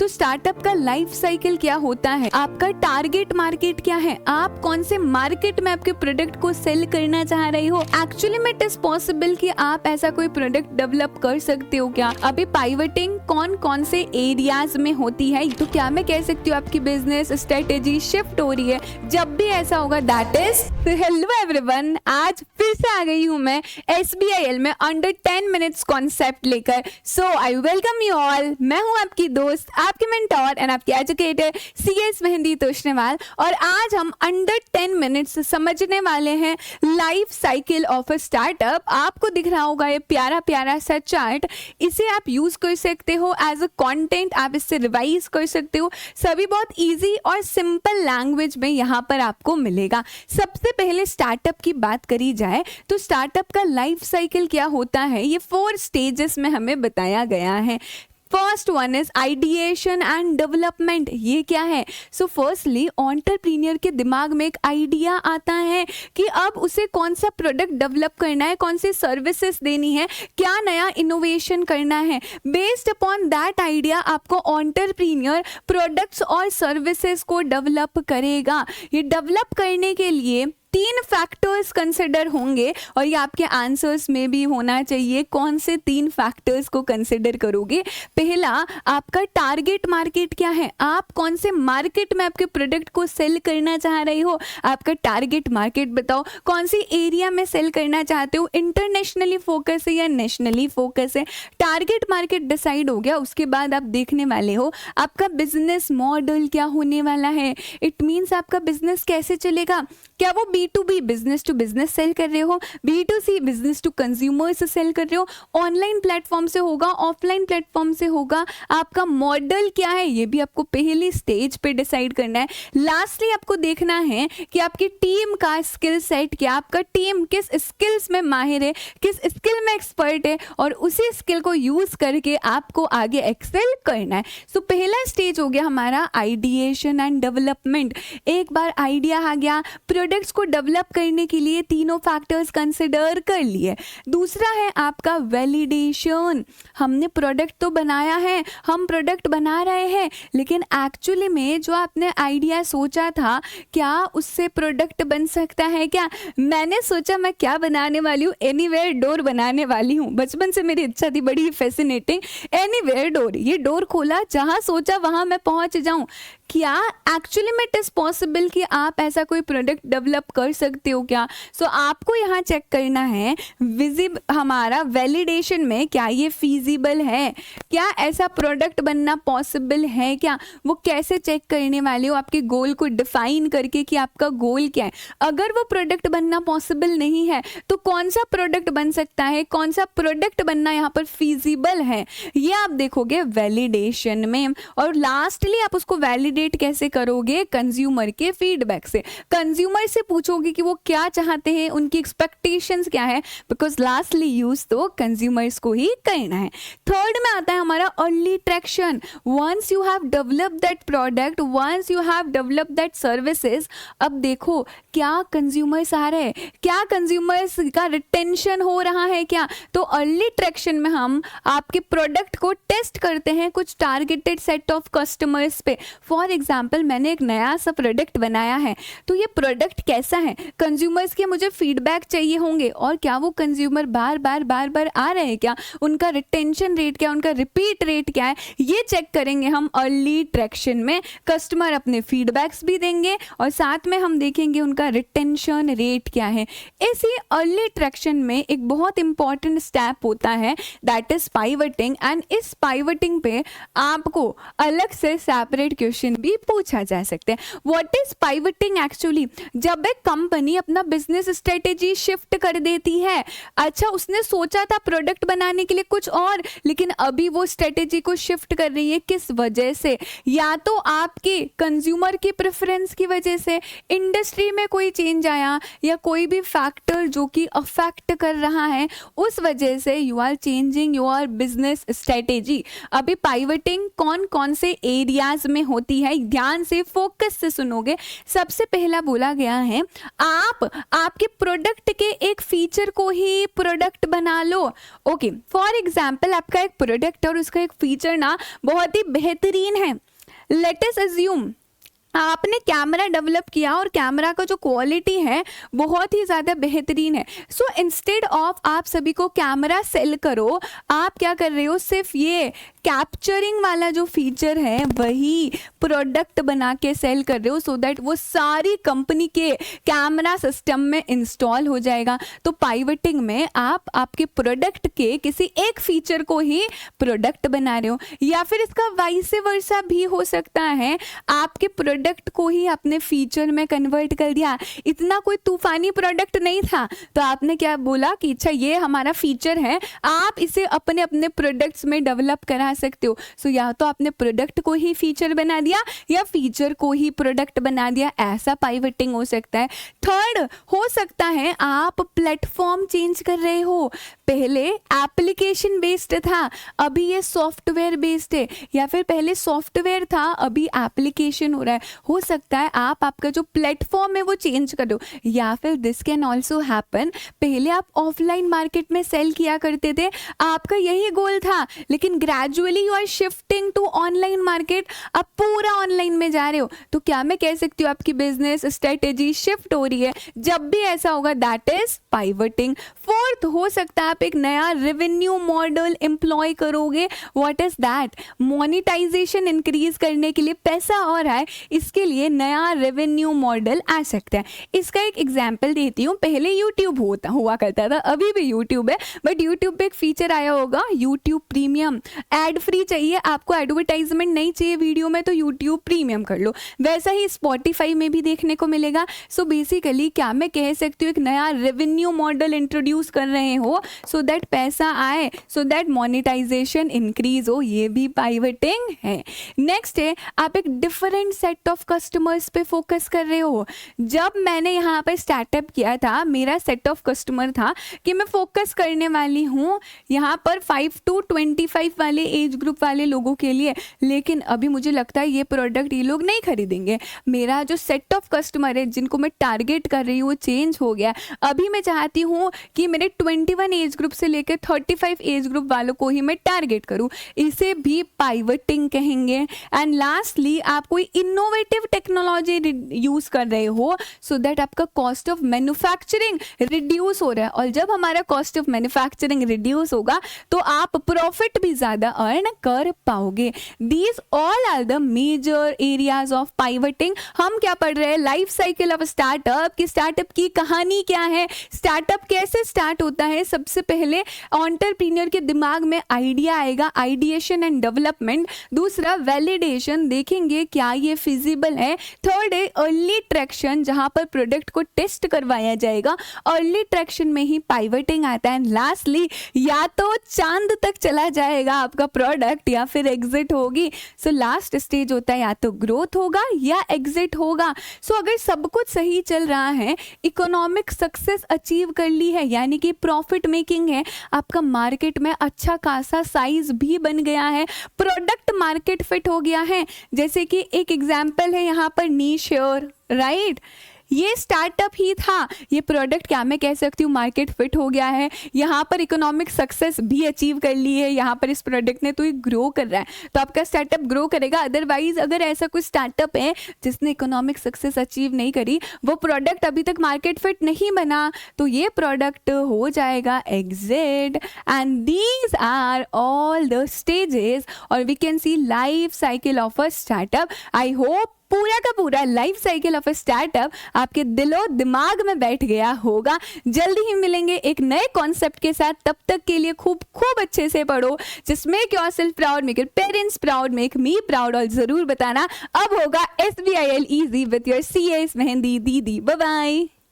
तो स्टार्टअप का life cycle क्या होता है, आपका टारगेट मार्केट क्या है, आप कौन से मार्केट में आपके प्रोडक्ट को सेल करना चाह रहे हो, एक्चुअली में इट इज पॉसिबल कि आप ऐसा कोई प्रोडक्ट डेवलप कर सकते हो क्या, अभी पाइवटिंग कौन कौन से एरियाज में होती है, तो क्या मैं कह सकती हूँ आपकी बिजनेस स्ट्रेटेजी शिफ्ट हो रही है। जब भी ऐसा होगा दैट इज हेलो एवरीवन, आज फिर से आ गई हूँ मैं SBIL में अंडर 10 मिनट्स कॉन्सेप्ट लेकर। सो आई वेलकम यू ऑल। मैं हूँ आपकी दोस्त, आपकी मेंटोर एंड आपकी एजुकेटर CS मेहंदी तोशनेवाल, और आज हम अंडर 10 मिनट्स समझने वाले हैं life cycle of a startup. आपको दिख रहा होगा ये प्यारा प्यारा सा चार्ट, इसे आप यूज कर सकते हो एज अ कंटेंट, आप इससे रिवाइज कर सकते हो। सभी बहुत इजी और सिंपल लैंग्वेज में यहाँ पर आपको मिलेगा। सबसे पहले स्टार्टअप की बात करी जाए तो स्टार्टअप का लाइफ साइकिल क्या होता है, ये 4 स्टेजेस में हमें बताया गया है। First one is ideation and development. ये क्या है? सो फर्स्टली एंटरप्रेन्योर के दिमाग में एक आइडिया आता है कि अब उसे कौन सा प्रोडक्ट डेवलप करना है, कौन सी सर्विसेज देनी है, क्या नया इनोवेशन करना है। बेस्ड अपॉन दैट आइडिया आपको एंटरप्रेन्योर प्रोडक्ट्स और सर्विसेज को डेवलप करेगा। ये डेवलप करने के लिए 3 फैक्टर्स कंसिडर होंगे और ये आपके आंसर्स में भी होना चाहिए। कौन से 3 फैक्टर्स को कंसिडर करोगे? पहला, आपका टारगेट मार्केट क्या है, आप कौन से मार्केट में आपके प्रोडक्ट को सेल करना चाह रहे हो, आपका टारगेट मार्केट बताओ। कौन सी एरिया में सेल करना चाहते हो, इंटरनेशनली फोकस है या नेशनली फोकस है। टारगेट मार्केट डिसाइड हो गया, उसके बाद आप देखने वाले हो आपका बिजनेस मॉडल क्या होने वाला है। इट मीन्स आपका बिजनेस कैसे चलेगा, क्या वो B2B business to business sell कर रहे हो, B2C बिजनेस टू कंज्यूमर से सेल कर रहे हो, ऑनलाइन प्लेटफॉर्म से होगा, ऑफलाइन प्लेटफॉर्म से होगा, आपका मॉडल क्या है, ये भी आपको पहली स्टेज पे डिसाइड करना है। लास्टली आपको देखना है कि आपकी टीम का स्किल सेट क्या, आपका टीम किस स्किल्स में माहिर है, किस स्किल में एक्सपर्ट है, और उसी स्किल को यूज करके आपको आगे एक्सेल करना है। सो पहला स्टेज हो गया हमारा आइडिएशन एंड डेवलपमेंट। एक बार आइडिया आ गया, प्रोडक्ट्स को डेवलप करने के लिए तीनों फैक्टर्स कंसिडर कर लिए। दूसरा है आपका वैलिडेशन। हमने प्रोडक्ट तो बनाया है, हम प्रोडक्ट बना रहे हैं, लेकिन एक्चुअली में जो आपने आइडिया सोचा था, क्या उससे प्रोडक्ट बन सकता है क्या। मैंने सोचा मैं क्या बनाने वाली हूँ, एनीवेयर डोर बनाने वाली हूँ। बचपन से मेरी इच्छा थी, बड़ी फैसिनेटिंग, एनीवेयर डोर। ये डोर खोला, जहाँ सोचा वहाँ मैं पहुँच जाऊँ। क्या एक्चुअली में इट इज पॉसिबल कि आप ऐसा कोई प्रोडक्ट डेवलप कर सकते हो क्या। सो आपको यहाँ चेक करना है हमारा वैलिडेशन में, क्या ये फीजिबल है, क्या ऐसा प्रोडक्ट बनना पॉसिबल है क्या। वो कैसे चेक करने वाले हो, आपके गोल को डिफाइन करके कि आपका गोल क्या है। अगर वो प्रोडक्ट बनना पॉसिबल नहीं है तो कौन सा प्रोडक्ट बन सकता है, कौन सा प्रोडक्ट बनना यहाँ पर फीजिबल है, ये आप देखोगे वैलिडेशन में। और लास्टली आप उसको वैलिडेट कैसे करोगे, कंज्यूमर के फीडबैक से। कंज्यूमर से पूछोगे कि वो क्या चाहते हैं, उनकी एक्सपेक्टेशंस क्या है, बिकॉज लास्टली यूज तो कंज्यूमर्स को ही करना है। थर्ड में आता है हमारा early traction. Once you have develop that product, once you have develop that services, अब देखो क्या कंज्यूमर्स आ रहे हैं, क्या कंज्यूमर्स का रिटेंशन हो रहा है क्या। तो अर्ली ट्रैक्शन में हम आपके प्रोडक्ट को टेस्ट करते हैं कुछ टारगेटेड सेट ऑफ कस्टमर्स पे। फॉर एग्जाम्पल, मैंने एक नया सा प्रोडक्ट बनाया है, तो ये प्रोडक्ट कैसा है, कंज्यूमर्स के मुझे फीडबैक चाहिए होंगे, और क्या वो कंज्यूमर बार बार आ रहे हैं क्या, उनका रिटेंशन रेट क्या, उनका रिपीट रेट क्या है, ये चेक करेंगे हम अर्ली ट्रैक्शन में। कस्टमर अपने फीडबैक्स भी देंगे और साथ में हम देखेंगे उनका रिटेंशन रेट क्या है। इसी अर्ली ट्रैक्शन में एक बहुत इंपॉर्टेंट स्टेप होता है, दैट इज पाइवटिंग। एंड इस पाइवटिंग पे आपको अलग से सेपरेट क्वेश्चन भी पूछा जा सकता है। What is pivoting actually? जब एक कंपनी अपना बिजनेस स्ट्रेटेजी शिफ्ट कर देती है, अच्छा उसने सोचा था प्रोडक्ट बनाने के लिए कुछ और, लेकिन अभी वो स्ट्रेटेजी को शिफ्ट कर रही है, किस वजह से? या तो आपके कंज्यूमर की प्रेफरेंस की वजह से, इंडस्ट्री में कोई चेंज आया, या कोई भी फैक्टर जो कि अफेक्ट कर रहा है, उस वजह से you are changing your business strategy. अभी पाइवटिंग कौन कौन से एरियाज में होती है, ध्यान से फोकस से सुनोगे। सबसे पहला बोला गया है आप आपके प्रोडक्ट के एक फीचर को ही प्रोडक्ट बना लो। ओके, फॉर एग्जाम्पल आपका एक प्रोडक्ट और उसका एक फीचर ना बहुत ही बेहतरीन है। लेट अस अज्यूम आपने कैमरा डेवलप किया और कैमरा का जो क्वालिटी है बहुत ही ज़्यादा बेहतरीन है। सो इंस्टेड ऑफ आप सभी को कैमरा सेल करो, आप क्या कर रहे हो, सिर्फ ये कैप्चरिंग वाला जो फीचर है वही प्रोडक्ट बना के सेल कर रहे हो, सो दैट वो सारी कंपनी के कैमरा सिस्टम में इंस्टॉल हो जाएगा। तो पाइवटिंग में आप आपके प्रोडक्ट के किसी एक फीचर को ही प्रोडक्ट बना रहे हो, या फिर इसका वाइस वर्सा भी हो सकता है, आपके प्रोडक्ट को ही अपने फीचर में कन्वर्ट कर दिया। इतना कोई तूफानी प्रोडक्ट नहीं था तो आपने क्या बोला कि अच्छा ये हमारा फीचर है, आप इसे अपने अपने प्रोडक्ट्स में डेवलप करा सकते हो। सो या तो आपने प्रोडक्ट को ही फीचर बना दिया या फीचर को ही प्रोडक्ट बना दिया, ऐसा पाइवटिंग हो सकता है। थर्ड हो सकता है आप प्लेटफॉर्म चेंज कर रहे हो, पहले एप्लीकेशन बेस्ड था अभी ये सॉफ्टवेयर बेस्ड है, या फिर पहले सॉफ्टवेयर था अभी एप्लीकेशन हो रहा है। हो सकता है आप आपका जो प्लेटफॉर्म है वो चेंज कर दो, या फिर दिस कैन ऑल्सो हैपन पहले आप ऑफलाइन मार्केट में सेल किया करते थे, आपका यही गोल था, लेकिन gradually you are shifting to online market, अब पूरा ऑनलाइन में जा रहे हो। तो क्या मैं कह सकती हूँ आपकी बिजनेस स्ट्रेटेजी शिफ्ट हो रही है। जब भी ऐसा होगा दैट इज पाइवटिंग। फोर्थ हो सकता है आप एक नया रेवेन्यू मॉडल एम्प्लॉय करोगे। What is that? Monetization increase करने के लिए पैसा और है, इसके लिए नया रेवेन्यू मॉडल आ सकता है। इसका एक एग्जांपल देती हूँ। पहले यूट्यूब हुआ करता था, अभी भी यूट्यूब है, बट यूट्यूब पे एक फीचर आया होगा यूट्यूब प्रीमियम। एड फ्री चाहिए आपको, एडवर्टाइजमेंट नहीं चाहिए वीडियो में, तो यूट्यूब प्रीमियम कर लो। वैसा ही स्पॉटिफाई में भी देखने को मिलेगा। सो बेसिकली क्या मैं कह सकती हूँ एक नया रेवेन्यू मॉडल इंट्रोड्यूस कर रहे हो सो दैट पैसा आए, सो दैट मोनेटाइजेशन इंक्रीज हो, ये भी पाइवटिंग है। नेक्स्ट है आप एक डिफरेंट सेट ऑफ कस्टमर्स पे फोकस कर रहे हो। जब मैंने यहाँ पर स्टार्टअप किया था मेरा सेट ऑफ कस्टमर था कि मैं फोकस करने वाली हूँ यहाँ पर 5 to 25 वाले एज ग्रुप वाले लोगों के लिए, लेकिन अभी मुझे लगता है ये प्रोडक्ट ये लोग नहीं खरीदेंगे। मेरा जो सेट ऑफ कस्टमर है जिनको मैं टारगेट कर रही हूँ वो चेंज हो गया। अभी मैं चाहती हूँ कि मेरे 21 एज ग्रुप से लेकर 35 एज ग्रुप वालों को ही मैं टारगेट करूँ, इसे भी पाइवटिंग कहेंगे। एंड लास्टली आप कोई इनोवेटिव टेक्नोलॉजी यूज कर रहे हो सो दैट आपका कॉस्ट ऑफ मैन्युफैक्चरिंग रिड्यूस हो रहा है, और जब हमारा कॉस्ट ऑफ मैन्युफैक्चरिंग रिड्यूस होगा तो आप प्रॉफिट भी ज्यादा अर्न कर पाओगे। These all are the major areas of pivoting. हम क्या पढ़ रहे हैं? लाइफ साइकिल ऑफ स्टार्टअप की, स्टार्टअप की कहानी क्या है, स्टार्टअप कैसे स्टार्ट होता है। सबसे पहले एंटरप्रेन्योर के दिमाग में आइडिया आएगा, आइडिएशन एंड डेवलपमेंट। दूसरा वैलिडेशन, देखेंगे क्या ये फिजिबल है। थर्ड है अर्ली ट्रैक्शन, जहां पर प्रोडक्ट को टेस्ट करवाया जाएगा, अर्ली ट्रैक्शन में ही पाइवटिंग आता है। लास्टली या तो चांद तक चला जाएगा आपका प्रोडक्ट या फिर एग्जिट होगी। सो लास्ट स्टेज होता है या तो ग्रोथ होगा या एग्जिट होगा। सो अगर सब कुछ सही चल रहा है, इकोनॉमिक सक्सेस अचीव कर ली है, यानी कि प्रॉफिट मेकिंग है, आपका मार्केट में अच्छा खासा साइज भी बन गया है, प्रोडक्ट मार्केट फिट हो गया है। जैसे कि एक एग्जांपल है यहाँ पर नीश हेयर, राइट, ये स्टार्टअप ही था, ये प्रोडक्ट क्या मैं कह सकती हूँ मार्केट फिट हो गया है, यहाँ पर इकोनॉमिक सक्सेस भी अचीव कर ली है, यहाँ पर इस प्रोडक्ट ने तो ये ग्रो कर रहा है, तो आपका स्टार्टअप ग्रो करेगा। अदरवाइज अगर ऐसा कोई स्टार्टअप है जिसने इकोनॉमिक सक्सेस अचीव नहीं करी, वो प्रोडक्ट अभी तक मार्केट फिट नहीं बना, तो ये प्रोडक्ट हो जाएगा exit. And these are all the stages और we can see life cycle of a startup. I hope पूरा का पूरा life cycle of a startup आपके दिलो दिमाग में बैठ गया होगा। जल्दी ही मिलेंगे एक नए कॉन्सेप्ट के साथ, तब तक के लिए खूब खूब अच्छे से पढ़ो। Just make yourself proud, make your parents proud, make me proud, और जरूर बताना अब होगा SBIL easy with your CS Mehndi दीदी। Bye bye.